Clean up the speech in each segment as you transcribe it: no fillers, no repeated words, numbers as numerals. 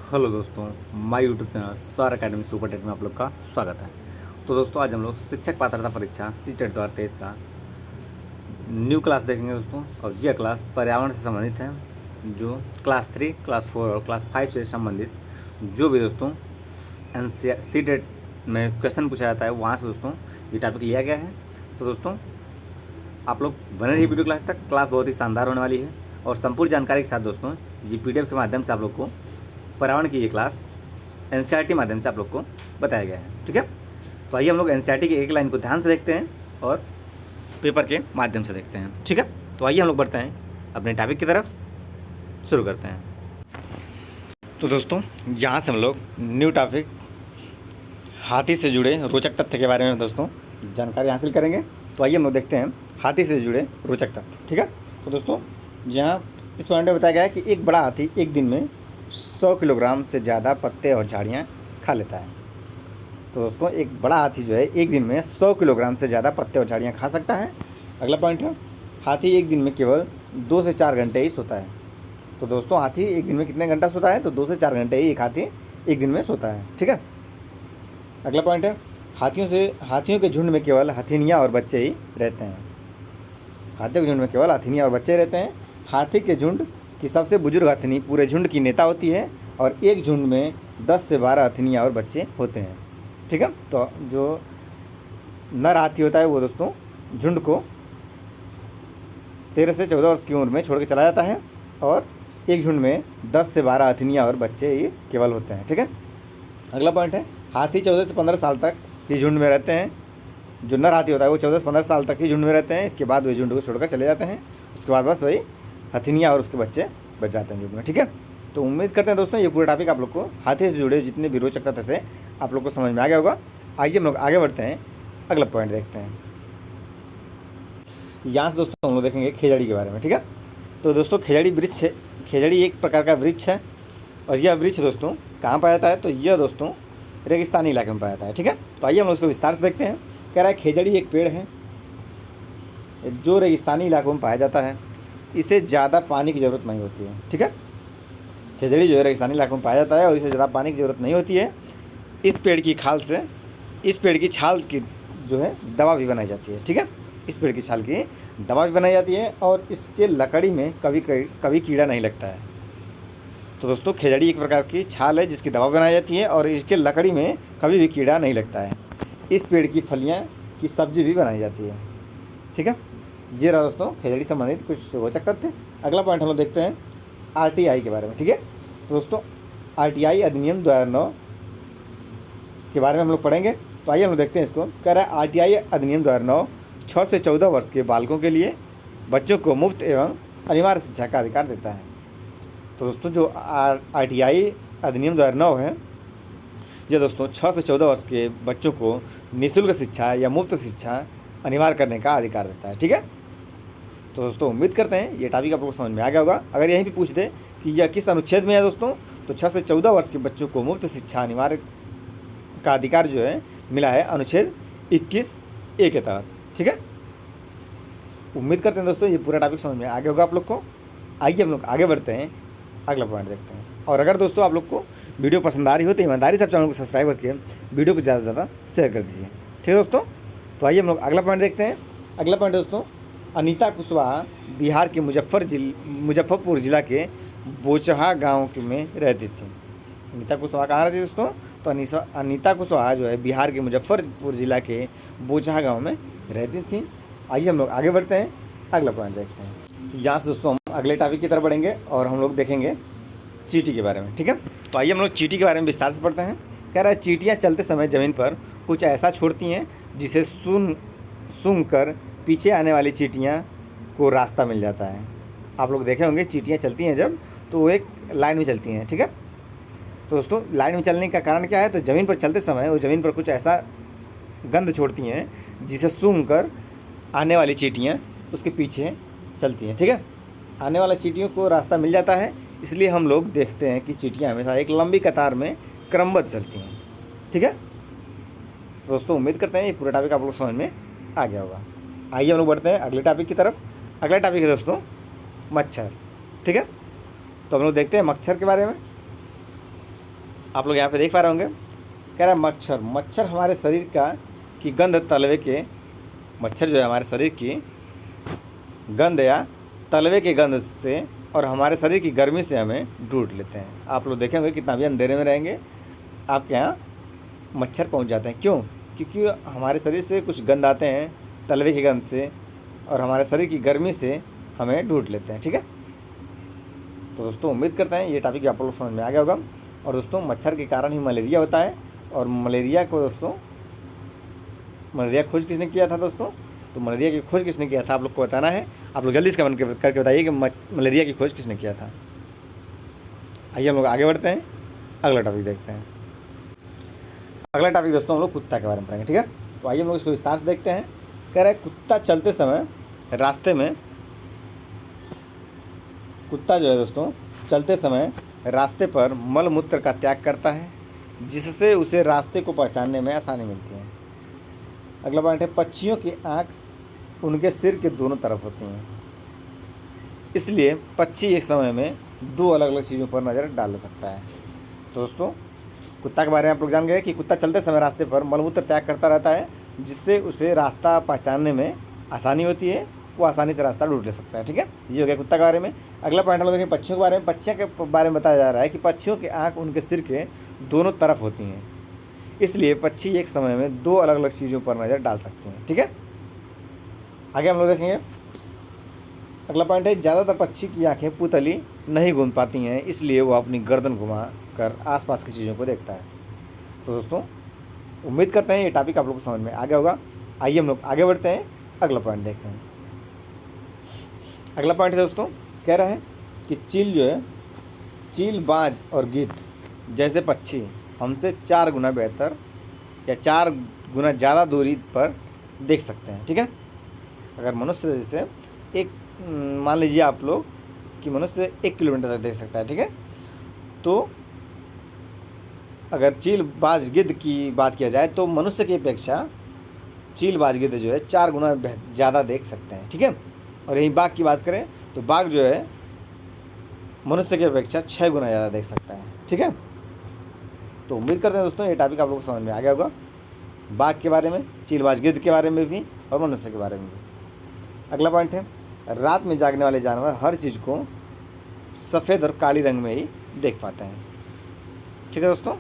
Hello दोस्तों, my YouTube channel Swar academy super TET में आप लोग का स्वागत है। तो दोस्तों आज हम लोग शिक्षक पात्रता परीक्षा सीटेट 2023 का न्यू क्लास देखेंगे दोस्तों। और यह क्लास पर्यावरण से संबंधित है, जो क्लास 3, क्लास 4 और क्लास 5 से संबंधित जो भी दोस्तों सीटेट में क्वेश्चन पूछा जाता है वहाँ से दोस्तों ये टॉपिक लिया गया है। तो दोस्तों आप लोग बने रहिए वीडियो क्लास तक। क्लास बहुत ही शानदार होने वाली है और संपूर्ण जानकारी के साथ दोस्तों ये PDF के माध्यम से आप लोग को पर्यावरण की ये क्लास NCERT माध्यम से आप लोग को बताया गया है। ठीक है, तो आइए हम लोग NCERT की एक लाइन को ध्यान से देखते हैं और पेपर के माध्यम से देखते हैं। ठीक है, तो आइए हम लोग बढ़ते हैं अपने टॉपिक की तरफ, शुरू करते हैं। तो दोस्तों यहाँ से हम लोग न्यू टॉपिक हाथी से जुड़े रोचक तथ्य के बारे में दोस्तों जानकारी हासिल करेंगे। तो आइए हम लोग देखते हैं हाथी से जुड़े रोचक तथ्य। ठीक है, तो दोस्तों यहाँ इस पॉइंट में बताया गया है कि एक बड़ा हाथी एक दिन में 100 किलोग्राम से ज़्यादा पत्ते और झाड़ियाँ खा लेता है। तो दोस्तों एक बड़ा हाथी जो है एक दिन में 100 किलोग्राम से ज़्यादा पत्ते और झाड़ियाँ खा सकता है। अगला पॉइंट है, हाथी एक दिन में केवल 2 से 4 घंटे ही सोता है। तो दोस्तों हाथी एक दिन में कितने घंटा सोता है? तो 2 से 4 घंटे ही एक हाथी एक दिन में सोता है। ठीक है, अगला पॉइंट है, हाथियों के झुंड में केवल हथिनियाँ और बच्चे ही रहते हैं। हाथियों के झुंड में केवल हथिनियाँ और बच्चे रहते हैं। हाथी के झुंड की सबसे बुजुर्ग हथिनी पूरे झुंड की नेता होती है और एक झुंड में 10 से 12 हथिनियाँ और बच्चे होते हैं। ठीक है, तो जो नर हाथी होता है वो दोस्तों झुंड को 13 से 14 वर्ष की उम्र में छोड़ के चला जाता है और एक झुंड में 10 से 12 हथिनियाँ और बच्चे ही केवल होते हैं। ठीक है, अगला पॉइंट है, हाथी 14 से 15 साल तक ही झुंड में रहते हैं। जो नर हाथी होता है वो 14 से 15 साल तक ही झुंड में रहते हैं। इसके बाद वे झुंड को छोड़कर चले जाते हैं। उसके बाद बस वही हथिनियाँ और उसके बच्चे बच जाते हैं झुंड में। ठीक है, तो उम्मीद करते हैं दोस्तों ये पूरा टॉपिक आप लोग को हाथी से जुड़े जितने भी रोचक तथ्य थे आप लोग को समझ में आ गया होगा। आइए हम लोग आगे बढ़ते हैं, अगला पॉइंट देखते हैं। यहाँ से दोस्तों हम लोग देखेंगे खेजड़ी के बारे में। ठीक है, तो दोस्तों खेजड़ी एक प्रकार का वृक्ष है और यह वृक्ष दोस्तों कहाँ पाया जाता है? तो यह दोस्तों रेगिस्तानी इलाके में पाया जाता है। ठीक है, तो आइए हम लोग उसको विस्तार से देखते हैं। कह रहा है खेजड़ी एक पेड़ है जो रेगिस्तानी इलाकों में पाया जाता है। इसे ज़्यादा पानी की ज़रूरत नहीं होती है। ठीक है, खेजड़ी जो है रेगिस्तानी इलाकों में पाया जाता है और इसे ज़्यादा पानी की ज़रूरत नहीं होती है। इस पेड़ की छाल की जो है दवा भी बनाई जाती है। ठीक है, इस पेड़ की छाल की दवा भी बनाई जाती है और इसके लकड़ी में कभी कीड़ा नहीं लगता है। तो दोस्तों खेजड़ी एक प्रकार की छाल है जिसकी दवा बनाई जाती है और इसके लकड़ी में कभी भी कीड़ा नहीं लगता है। इस पेड़ की फलियाँ की सब्जी भी बनाई जाती है। ठीक है, ये रहा दोस्तों खेजड़ी संबंधित कुछ रोचक तथ्य। अगला पॉइंट हम लोग देखते हैं RTI के बारे में। ठीक है, तो दोस्तों RTI अधिनियम 2009 के बारे में हम लोग पढ़ेंगे। तो आइए हम लोग देखते हैं इसको। कह रहा है RTI अधिनियम 2009 6 से 14 वर्ष के बालकों के लिए बच्चों को मुफ्त एवं अनिवार्य शिक्षा का अधिकार देता है। तो दोस्तों जो RTI अधिनियम 2009 है ये दोस्तों 6 से 14 वर्ष के बच्चों को निःशुल्क शिक्षा या मुफ्त शिक्षा अनिवार्य करने का अधिकार देता है। ठीक है, तो दोस्तों उम्मीद करते हैं ये टॉपिक आप लोगों को समझ में आ गया होगा। अगर यहीं पे पूछ दे कि यह किस अनुच्छेद में है दोस्तों, तो 6 से 14 वर्ष के बच्चों को मुफ्त शिक्षा अनिवार्य का अधिकार जो है मिला है अनुच्छेद 21A के तहत। ठीक है, उम्मीद करते हैं दोस्तों ये पूरा टॉपिक समझ में आ गया होगा आप लोग को। आइए हम लोग आगे बढ़ते हैं, अगला पॉइंट देखते हैं। और अगर दोस्तों आप लोग को वीडियो पसंद आ रही हो तो ईमानदारी से चैनल को सब्सक्राइब करके वीडियो को ज़्यादा से ज़्यादा शेयर कर दीजिए। ठीक है दोस्तों, तो आइए हम लोग अगला पॉइंट देखते हैं। अगला पॉइंट दोस्तों, अनीता कुशवाहा बिहार के मुजफ्फरपुर जिला के बोचहा गांव में रहती थी। अनीता कुशवाहा कहाँ रहती थी दोस्तों? तो अनीता कुशवाहा जो है बिहार के मुजफ्फरपुर जिला के बोचहा गांव में रहती थी। आइए हम लोग आगे बढ़ते हैं, अगला पॉइंट देखते हैं। यहाँ से दोस्तों हम अगले टॉपिक की तरफ बढ़ेंगे और हम लोग देखेंगे चींटी के बारे में। ठीक है, तो आइए हम लोग चींटी के बारे में विस्तार से पढ़ते हैं। कह रहा है चींटियाँ चलते समय ज़मीन पर कुछ ऐसा छोड़ती हैं जिसे सूंघ कर पीछे आने वाली चींटियाँ को रास्ता मिल जाता है। आप लोग देखे होंगे चींटियाँ चलती हैं जब तो वो एक लाइन में चलती हैं। ठीक है, तो दोस्तों लाइन में चलने का कारण क्या है? तो ज़मीन पर चलते समय वो ज़मीन पर कुछ ऐसा गंध छोड़ती हैं जिसे सूंघ कर आने वाली चींटियाँ उसके पीछे चलती हैं। ठीक है, आने वाली चींटियों को रास्ता मिल जाता है, इसलिए हम लोग देखते हैं कि चींटियाँ हमेशा एक लंबी कतार में क्रमबद्ध चलती हैं। ठीक है, दोस्तों उम्मीद करते हैं ये पूरा टॉपिक आप लोग समझ में आ गया होगा। आइए हम लोग बढ़ते हैं अगले टॉपिक की तरफ। अगला टॉपिक है दोस्तों मच्छर। ठीक है, तो हम लोग देखते हैं मच्छर के बारे में। आप लोग यहाँ पे देख पा रहे होंगे, कह रहा है मच्छर। मच्छर हमारे शरीर का की गंध तलवे के, मच्छर जो है हमारे शरीर की गंध या तलवे के गंध से और हमारे शरीर की गर्मी से हमें ढूंढ लेते हैं। आप लोग देखेंगे कितना भी अंधेरे में रहेंगे, आपके यहाँ मच्छर पहुँच जाते हैं। क्यों? क्योंकि हमारे शरीर से कुछ गंध आते हैं तलवे की गंध से, और हमारे शरीर की गर्मी से हमें ढूंढ लेते हैं। ठीक है, तो दोस्तों उम्मीद करते हैं ये टॉपिक आप लोग समझ में आ गया होगा। और दोस्तों मच्छर के कारण ही मलेरिया होता है, और मलेरिया को दोस्तों, मलेरिया खोज किसने किया था दोस्तों? तो मलेरिया की खोज किसने किया था आप लोग को बताना है। आप लोग जल्दी से कमेंट करके बताइए कि मलेरिया की खोज किसने किया था। आइए हम लोग आगे बढ़ते हैं, अगला टॉपिक देखते हैं। अगला टॉपिक दोस्तों हम लोग कुत्ता के बारे में पढ़ेंगे। ठीक है, तो आइए हम लोग इसको विस्तार से देखते हैं। कह रहा है कुत्ता चलते समय रास्ते में, कुत्ता जो है दोस्तों चलते समय रास्ते पर मल मूत्र का त्याग करता है, जिससे उसे रास्ते को पहचानने में आसानी मिलती है। अगला पॉइंट है पक्षियों की आँख उनके सिर के दोनों तरफ होती हैं, इसलिए पक्षी एक समय में दो अलग अलग चीज़ों पर नज़र डाल सकता है। तो दोस्तों कुत्ता के बारे में आप लोग जान गए कि कुत्ता चलते समय रास्ते पर मलमूत्र त्याग करता रहता है, जिससे उसे रास्ता पहचानने में आसानी होती है, वो आसानी से रास्ता ढूंढ ले सकता है। ठीक है, ये हो गया कुत्ता के बारे में। अगला पॉइंट हम लोग देखें पक्षियों के बारे में। पक्षियों के बारे में बताया जा रहा है कि पक्षियों की आँख उनके सिर के दोनों तरफ होती हैं, इसलिए पक्षी एक समय में दो अलग अलग चीज़ों पर नज़र डाल सकते हैं। ठीक है, आगे हम लोग देखेंगे। अगला पॉइंट है ज़्यादातर पक्षी की आँखें पुतली नहीं घूम पाती हैं, इसलिए वो अपनी गर्दन घुमा कर आसपास की चीज़ों को देखता है। तो दोस्तों उम्मीद करते हैं ये टॉपिक आप लोग को समझ में आ गया होगा। आइए हम लोग आगे बढ़ते हैं, अगला पॉइंट देखते हैं। अगला पॉइंट है दोस्तों, कह रहा है कि चील जो है, चील, बाज और गिद्ध जैसे पक्षी हमसे 4 गुना बेहतर या 4 गुना ज़्यादा दूरी पर देख सकते हैं। ठीक है, अगर मनुष्य जैसे एक, मान लीजिए आप लोग कि मनुष्य 1 किलोमीटर तक देख सकता है। ठीक है, तो अगर चील, बाज, गिद्ध की बात किया जाए तो मनुष्य की अपेक्षा चील, बाज, गिद्ध जो है 4 गुना ज़्यादा देख सकते हैं। ठीक है, और यहीं बाघ की बात करें तो बाघ जो है मनुष्य की अपेक्षा 6 गुना ज़्यादा देख सकता है। ठीक है, तो उम्मीद करते हैं दोस्तों ये टॉपिक आप लोगों को समझ में आ गया होगा, बाघ के बारे में, चील, बाज, गिद्ध के बारे में भी और मनुष्य के बारे में भी। अगला पॉइंट है रात में जागने वाले जानवर हर चीज़ को सफ़ेद और काली रंग में ही देख पाते हैं। ठीक है दोस्तों,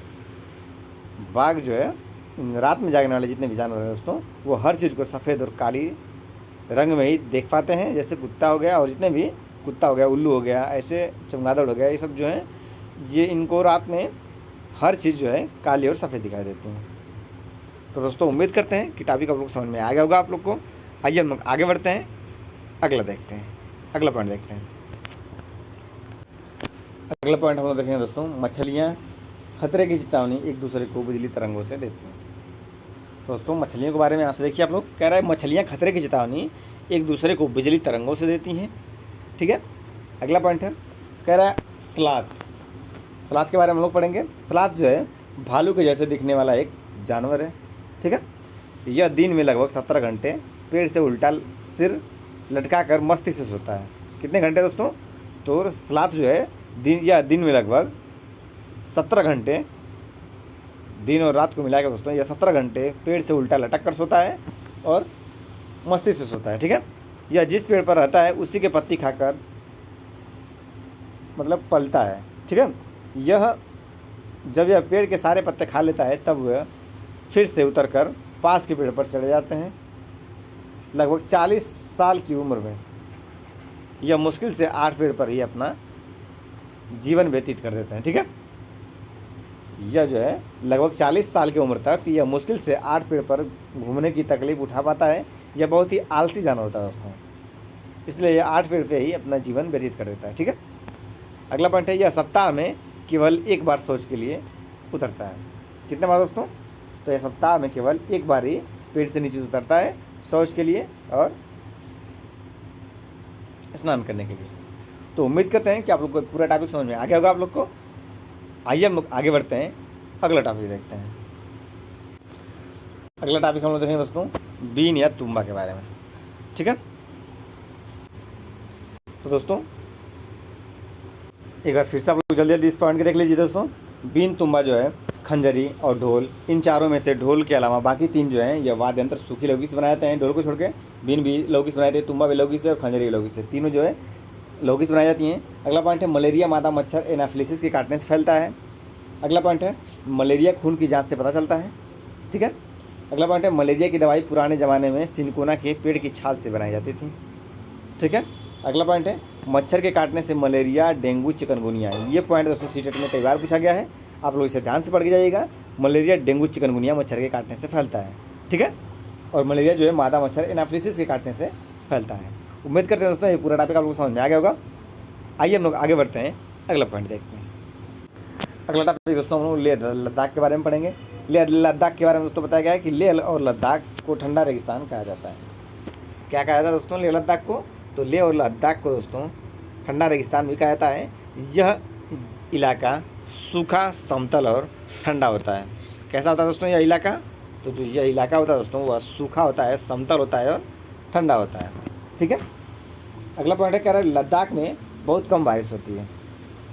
बाघ जो है, रात में जागने वाले जितने भी जानवर हैं दोस्तों, वो हर चीज़ को सफ़ेद और काली रंग में ही देख पाते हैं। जैसे कुत्ता हो गया, और जितने भी कुत्ता हो गया, उल्लू हो गया, ऐसे चमगादड़ हो गया, ये सब जो है, ये इनको रात में हर चीज़ जो है काली और सफ़ेद दिखाई देती हैं। तो दोस्तों उम्मीद करते हैं कि टॉपिक आप लोग समझ में आ गया होगा आप लोग को। आइए हम लोग आगे बढ़ते हैं, अगला देखते हैं, अगला पॉइंट देखते हैं। अगला पॉइंट हम लोग देखेंगे दोस्तों, मछलियाँ खतरे की चेतावनी एक दूसरे को बिजली तरंगों से देती हैं। दोस्तों मछलियों के बारे में यहाँ से देखिए आप लोग, कह रहा है मछलियाँ खतरे की चेतावनी एक दूसरे को बिजली तरंगों से देती हैं। ठीक है, अगला पॉइंट है, कह रहा है सलाद। सलाद के बारे में हम लोग पढ़ेंगे। सलाद जो है भालू के जैसे दिखने वाला एक जानवर है। ठीक है, यह दिन में लगभग 17 घंटे पेड़ से उल्टा सिर लटका कर मस्ती से सोता है। कितने घंटे दोस्तों? तो सलाद जो है दिन में लगभग 17 घंटे, दिन और रात को मिलाकर दोस्तों यह 17 घंटे पेड़ से उल्टा लटक कर सोता है और मस्ती से सोता है। ठीक है, यह जिस पेड़ पर रहता है उसी के पत्ती खाकर मतलब पलता है। ठीक है, यह जब यह पेड़ के सारे पत्ते खा लेता है तब वह फिर से उतरकर पास के पेड़ पर चले जाते हैं। लगभग 40 साल की उम्र में यह मुश्किल से 8 पेड़ पर ही अपना जीवन व्यतीत कर देते हैं। ठीक है, यह जो है लगभग 40 साल की उम्र तक यह मुश्किल से 8 पेड़ पर घूमने की तकलीफ उठा पाता है। यह बहुत ही आलसी जानवर होता है दोस्तों, इसलिए यह 8 पेड़ पे ही अपना जीवन व्यतीत कर देता है। ठीक है, अगला पॉइंट है, यह सप्ताह में केवल एक बार शौच के लिए उतरता है। कितने बार दोस्तों? तो यह सप्ताह में केवल एक बार ही पेड़ से नीचे उतरता है शौच के लिए और स्नान करने के लिए। तो उम्मीद करते हैं कि आप लोग को पूरा टॉपिक समझ में आ गया होगा आप लोग को। आइए हम लोग आगे बढ़ते हैं, अगला टॉपिक देखते हैं। अगला टॉपिक हम लोग देखेंगे दोस्तों बीन या तुम्बा के बारे में। ठीक है, तो दोस्तों एक बार फिर से आप लोग जल्दी जल्दी इस पॉइंट के देख लीजिए दोस्तों। बीन, तुम्बा जो है, खंजरी और ढोल, इन चारों में से ढोल के अलावा बाकी 3 जो हैं ये वाद्य यंत्र सूखी लौकी से बनाए जाते हैं। ढोल को छोड़ के बीन भी लौकी से बनाए जाते हैं, तुम्बा भी लौकी से और खंजरी भी लौकी से, तीनों जो है लौकी से बनाई जाती हैं। अगला पॉइंट है मलेरिया मादा मच्छर एनाफिलिसिस के काटने से फैलता है। अगला पॉइंट है मलेरिया खून की जाँच से पता चलता है। ठीक है। अगला पॉइंट है मलेरिया की दवाई पुराने ज़माने में सिनकोना के पेड़ की छाल से बनाई जाती थी। ठीक है। अगला पॉइंट है मच्छर के काटने से मलेरिया, डेंगू, चिकनगुनिया। ये पॉइंट दोस्तों सीटेट में कई बार पूछा गया है, आप लोग इसे ध्यान से पढ़ के जाइएगा। मलेरिया, डेंगू, चिकनगुनिया मच्छर के काटने से फैलता है। ठीक है। और मलेरिया जो है मादा मच्छर एनाफिलिसिस के काटने से फैलता है। उम्मीद करते हैं दोस्तों ये पूरा टॉपिक आप लोगों को समझ में आ गया होगा। आइए हम लोग आगे बढ़ते हैं, अगला पॉइंट देखते हैं। अगला टॉपिक दोस्तों हम लोग लेह लद्दाख के बारे में पढ़ेंगे। लेह लद्दाख के बारे में दोस्तों बताया गया है कि लेह और लद्दाख को ठंडा रेगिस्तान कहा जाता है। क्या कहा जाता है दोस्तों लेह लद्दाख को? तो लेह और लद्दाख को दोस्तों ठंडा रेगिस्तान भी कहा जाता है। यह इलाका सूखा, समतल और ठंडा होता है। कैसा होता है दोस्तों यह इलाका? तो जो यह इलाका होता है दोस्तों वह सूखा होता है, समतल होता है और ठंडा होता है। ठीक है। अगला पॉइंट है कह रहा है लद्दाख में बहुत कम बारिश होती है।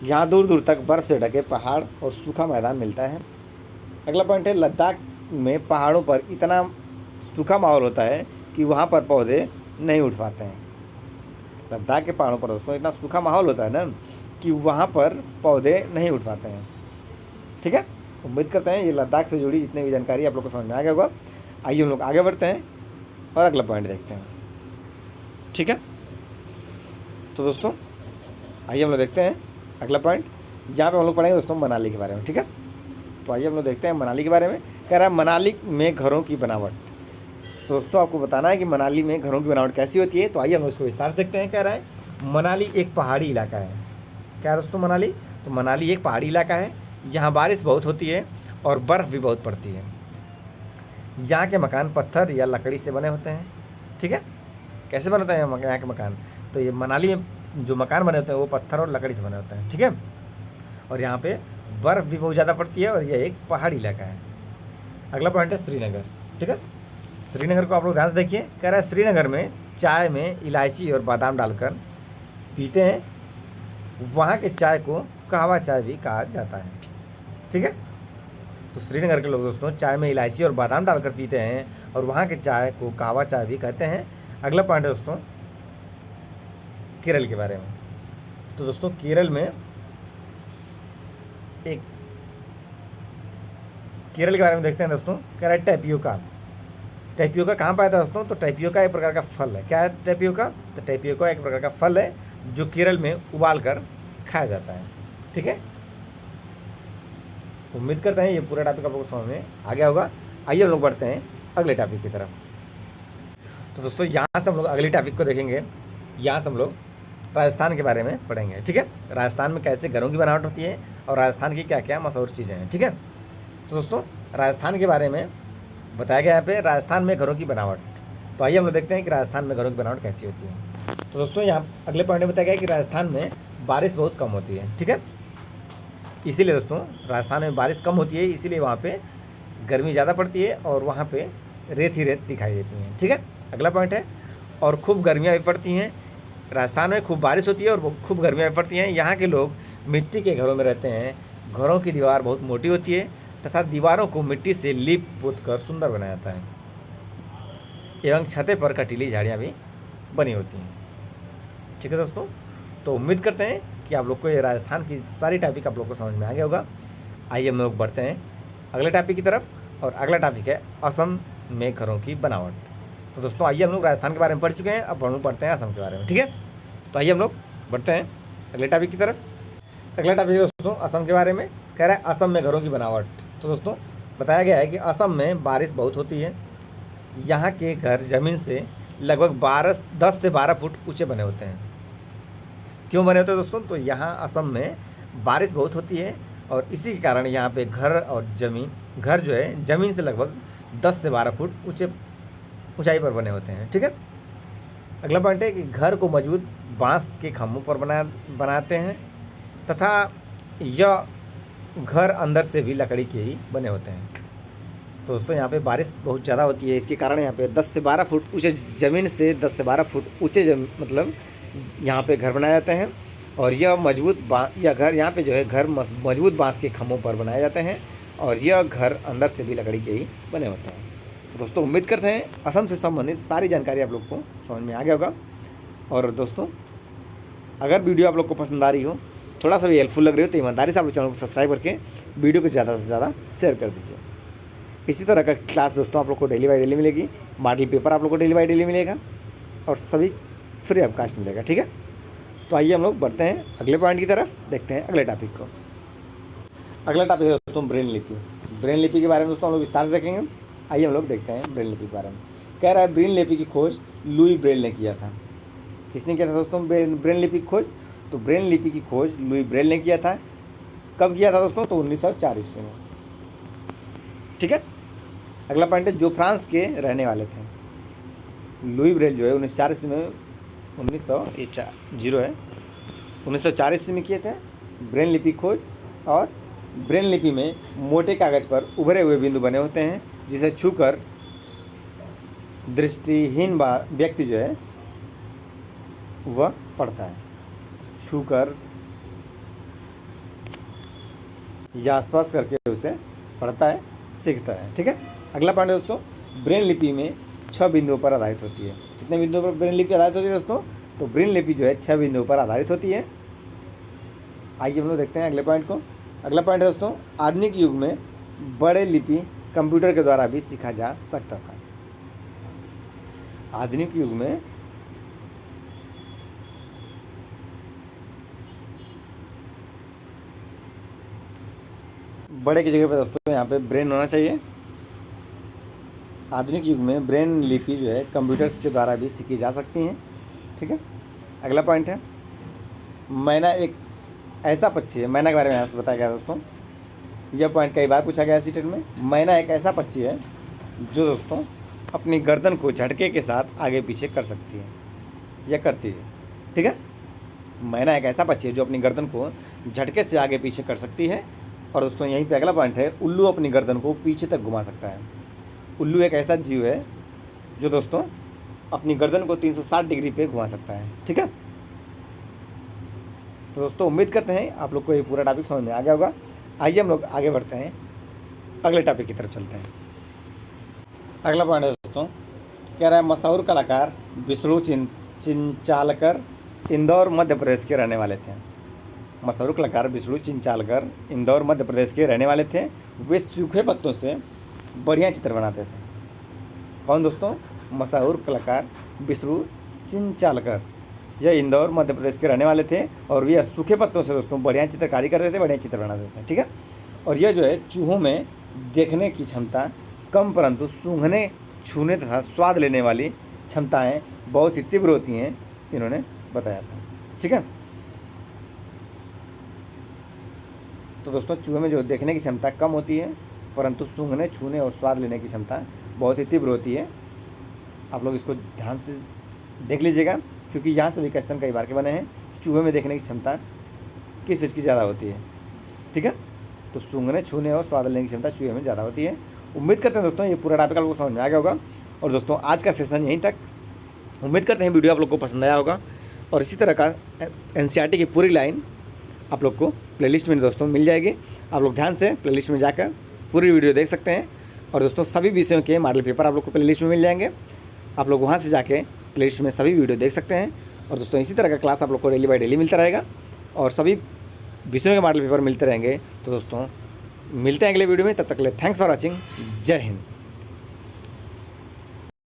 यहाँ दूर दूर तक बर्फ़ से ढके पहाड़ और सूखा मैदान मिलता है। अगला पॉइंट है लद्दाख में पहाड़ों पर इतना सूखा माहौल होता है कि वहाँ पर पौधे नहीं उठ पाते हैं। लद्दाख के पहाड़ों पर दोस्तों इतना सूखा माहौल होता है ना कि वहाँ पर पौधे नहीं उठ पाते हैं। ठीक है। उम्मीद करते हैं ये लद्दाख से जुड़ी जितनी भी जानकारी आप लोग को समझ में आ गया होगा। आइए हम लोग आगे बढ़ते हैं और अगला पॉइंट देखते हैं। ठीक है। तो दोस्तों आइए हम लोग देखते हैं अगला पॉइंट। यहाँ पे हम लोग पढ़ेंगे दोस्तों मनाली के बारे में। ठीक है। तो आइए हम लोग देखते हैं मनाली के बारे में। कह रहा है मनाली में घरों की बनावट। दोस्तों आपको बताना है कि मनाली में घरों की बनावट कैसी होती है। तो आइए हम लोग इसको विस्तार से देखते हैं। कह रहा है मनाली एक पहाड़ी इलाका है। क्या है दोस्तों मनाली? तो मनाली एक पहाड़ी इलाका है। यहाँ बारिश बहुत होती है और बर्फ़ भी बहुत पड़ती है। यहाँ के मकान पत्थर या लकड़ी से बने होते हैं। ठीक है। कैसे बने होते हैं यहाँ के मकान? तो ये मनाली में जो मकान बने होते हैं वो पत्थर और लकड़ी से बने होते हैं। ठीक है। और यहाँ पे बर्फ़ भी बहुत ज़्यादा पड़ती है और यह एक पहाड़ी इलाका है। अगला पॉइंट है श्रीनगर। ठीक है। श्रीनगर को आप लोग ध्यान से देखिए। कह रहा है श्रीनगर में चाय में इलायची और बादाम डालकर पीते हैं। वहाँ के चाय को कहवा चाय भी कहा जाता है। ठीक है। तो श्रीनगर के लोग दोस्तों चाय में इलायची और बादाम डालकर पीते हैं और वहाँ के चाय को कहवा चाय भी कहते हैं। अगला पॉइंट है दोस्तों केरल के बारे में। तो दोस्तों केरल के बारे में देखते हैं दोस्तों। कह रहा है टैपियोका। टैपियोका कहाँ पाया था दोस्तों? तो टैपियोका एक प्रकार का फल है। क्या है टैपियोका? तो टैपियोका एक प्रकार का फल है जो केरल में उबाल कर खाया जाता है। ठीक है। उम्मीद करते हैं ये पूरा टॉपिक आप लोगों को समझ में आ गया होगा। आइए हम लोग बढ़ते हैं अगले टॉपिक की तरफ। तो दोस्तों यहाँ से हम लोग अगले टॉपिक को देखेंगे। यहाँ से हम लोग राजस्थान के बारे में पढ़ेंगे। ठीक है। राजस्थान में कैसे घरों की बनावट होती है और राजस्थान की क्या क्या मशहूर चीज़ें हैं। ठीक है। तो दोस्तों राजस्थान के बारे में बताया गया यहाँ पे राजस्थान में घरों की बनावट। तो आइए हम लोग देखते हैं कि राजस्थान में घरों की बनावट कैसी होती है। तो दोस्तों यहाँ अगले पॉइंट में बताया गया कि राजस्थान में बारिश बहुत कम होती है। ठीक है। इसीलिए दोस्तों राजस्थान में बारिश कम होती है, इसीलिए वहाँ पे गर्मी ज़्यादा पड़ती है और वहाँ पे रेत ही रेत दिखाई देती हैं। ठीक है। अगला पॉइंट है और खूब गर्मियाँ भी पड़ती हैं। राजस्थान में खूब बारिश होती है और खूब गर्मियाँ भी पड़ती हैं। यहाँ के लोग मिट्टी के घरों में रहते हैं। घरों की दीवार बहुत मोटी होती है तथा दीवारों को मिट्टी से लीप पोत कर सुंदर बनाया जाता है एवं छतें पर कटीली झाड़ियाँ भी बनी होती हैं। ठीक है दोस्तों। तो उम्मीद करते हैं कि आप लोग को ये राजस्थान की सारी टॉपिक आप लोग को समझ में आ गया होगा। आइए हम लोग बढ़ते हैं अगले टॉपिक की तरफ और अगला टॉपिक है असम में घरों की बनावट। तो दोस्तों आइए हम लोग राजस्थान के बारे में पढ़ चुके हैं, अब हम लोग पढ़ते हैं असम के बारे में। ठीक है। तो आइए हम लोग बढ़ते हैं अगले टॉपिक की तरफ। अगला टॉपिक दोस्तों असम के बारे में। कह रहा है असम में घरों की बनावट। तो दोस्तों बताया गया है कि असम में बारिश बहुत होती है। यहाँ के घर ज़मीन से लगभग 10 से 12 फुट ऊंचे बने होते हैं। क्यों बने होते हैं दोस्तों? तो यहाँ असम में बारिश बहुत होती है और इसी के कारण यहाँ पे घर जो है ज़मीन से लगभग 10 से 12 फुट ऊंचाई पर बने होते हैं। ठीक है। अगला पॉइंट है कि घर को मजबूत बांस के खम्भों पर बनाते हैं तथा यह घर अंदर से भी लकड़ी के ही बने होते हैं। तो दोस्तों यहाँ पे बारिश बहुत ज़्यादा होती है, इसके कारण यहाँ पे 10 से 12 फुट ऊंचे ज़मीन से 10 से 12 फुट ऊंचे मतलब यहाँ पे घर बनाए जाते हैं और यह मजबूत यह घर यहाँ पे जो है घर मजबूत बांस के खम्भों पर बनाए जाते हैं और यह घर अंदर से भी लकड़ी के ही बने होते हैं। तो दोस्तों उम्मीद करते हैं असम से संबंधित सारी जानकारी आप लोग को समझ में आ गया होगा। और दोस्तों अगर वीडियो आप लोग को पसंद आ रही हो, थोड़ा सा भी हेल्पफुल लग रही हो, तो ईमानदारी से आप लोग चैनल को सब्सक्राइब करके वीडियो को ज़्यादा से ज़्यादा शेयर कर दीजिए। इसी तरह का क्लास दोस्तों आप लोग को डेली बाई डेली मिलेगी। मॉडल पेपर आप लोग को डेली बाई डेली मिलेगा और सभी फ्री ऑफ कास्ट मिलेगा, ठीक है। तो आइए हम लोग बढ़ते हैं अगले पॉइंट की तरफ, देखते हैं अगले टॉपिक को। अगला टॉपिक है दोस्तों ब्रेन लिपि। ब्रेन लिपि के बारे में दोस्तों हम लोग विस्तार से देखेंगे। आइए हम लोग देखते हैं ब्रेन लिपि के बारे में। कह रहा है ब्रेन लिपि की खोज लुई ब्रेल ने किया था। किसने किया था दोस्तों ब्रेन लिपि की खोज? तो ब्रेन लिपि की खोज लुई ब्रेल ने किया था। कब किया था दोस्तों? तो 1904 ईस्वी में, ठीक है। अगला पॉइंट है जो फ्रांस के रहने वाले थे। लुई ब्रेल जो है 1904 ईस्वी में 1904 ईस्वी में किए थे ब्रेन लिपि खोज। और ब्रेन लिपि में मोटे कागज़ पर उभरे हुए बिंदु बने होते हैं जिसे छूकर दृष्टिहीन व्यक्ति जो है वह पढ़ता है। छूकर या स्पर्श करके उसे पढ़ता है, सीखता है, ठीक है। अगला पॉइंट है दोस्तों ब्रेन लिपि में 6 बिंदुओं पर आधारित होती है। कितने बिंदुओं पर ब्रेन लिपि आधारित होती है दोस्तों? तो ब्रेन लिपि जो है 6 बिंदुओं पर आधारित होती है। आइए हम लोग देखते हैं अगले पॉइंट को। अगला पॉइंट है दोस्तों आधुनिक युग में बड़े लिपि कंप्यूटर के द्वारा भी सीखा जा सकता था। आधुनिक युग में बड़े की जगह पे दोस्तों यहाँ पे ब्रेन होना चाहिए। आधुनिक युग में ब्रेन लिपि जो है कंप्यूटर्स के द्वारा भी सीखी जा सकती हैं, ठीक है। अगला पॉइंट है मैना एक ऐसा पक्षी है। मैना के बारे में यहाँ से बताया गया दोस्तों। यह पॉइंट कई बार पूछा गया सीटेट में। मैना एक ऐसा पक्षी है जो दोस्तों अपनी गर्दन को झटके के साथ आगे पीछे कर सकती है या करती है, ठीक है। मैना एक ऐसा पक्षी है जो अपनी गर्दन को झटके से आगे पीछे कर सकती है। और दोस्तों यहीं पे अगला पॉइंट है उल्लू अपनी गर्दन को पीछे तक घुमा सकता है। उल्लू एक ऐसा जीव है जो दोस्तों अपनी गर्दन को 360 डिग्री पे घुमा सकता है, ठीक है। तो दोस्तों उम्मीद करते हैं आप लोग को ये पूरा टॉपिक समझ में आ गया होगा। आइए हम लोग आगे बढ़ते हैं, अगले टॉपिक की तरफ चलते हैं। अगला पॉइंट है दोस्तों कह रहा है मशहूर कलाकार विष्णु चिंचालकर इंदौर मध्य प्रदेश के रहने वाले थे। मशहूर कलाकार विष्णु चिंचालकर इंदौर मध्य प्रदेश के रहने वाले थे। वे सूखे पत्तों से बढ़िया चित्र बनाते थे। कौन दोस्तों? मशहूर कलाकार विष्णु चिंचालकर, यह इंदौर मध्य प्रदेश के रहने वाले थे और वे सूखे पत्तों से दोस्तों बढ़िया चित्रकारी करते थे, बढ़िया चित्र बनाते थे, ठीक है। और यह जो है चूहों में देखने की क्षमता कम परंतु सूंघने, छूने तथा स्वाद लेने वाली क्षमताएं बहुत ही तीव्र होती हैं, इन्होंने बताया था, ठीक है। तो दोस्तों चूहे में जो देखने की क्षमता कम होती है परंतु सूंघने, छूने और स्वाद लेने की क्षमता बहुत ही तीव्र होती है। आप लोग इसको ध्यान से देख लीजिएगा क्योंकि यहाँ से भी क्वेश्चन कई बार के बने हैं। चूहे में देखने की क्षमता किस चीज़ की ज़्यादा होती है, ठीक है। तो सूंघने, छूने और स्वाद लेने की क्षमता चूहे में ज़्यादा होती है। उम्मीद करते हैं दोस्तों ये पूरा टॉपिक आप लोग को समझ में आ गया होगा। और दोस्तों आज का सेशन यहीं तक। उम्मीद करते हैं वीडियो आप लोग को पसंद आया होगा। और इसी तरह का एनसीईआरटी की पूरी लाइन आप लोग को प्लेलिस्ट में दोस्तों मिल जाएगी। आप लोग ध्यान से प्लेलिस्ट में जाकर पूरी वीडियो देख सकते हैं। और दोस्तों सभी विषयों के मॉडल पेपर आप लोग को प्लेलिस्ट में मिल जाएंगे। आप लोग वहाँ से जाके प्लेलिस्ट में सभी वीडियो देख सकते हैं। और दोस्तों इसी तरह का क्लास आप लोग को डेली बाय डेली मिलता रहेगा और सभी विषयों के मॉडल पेपर मिलते रहेंगे। तो दोस्तों मिलते हैं अगले वीडियो में, तब तक के लिए थैंक्स फॉर वॉचिंग। जय हिंद।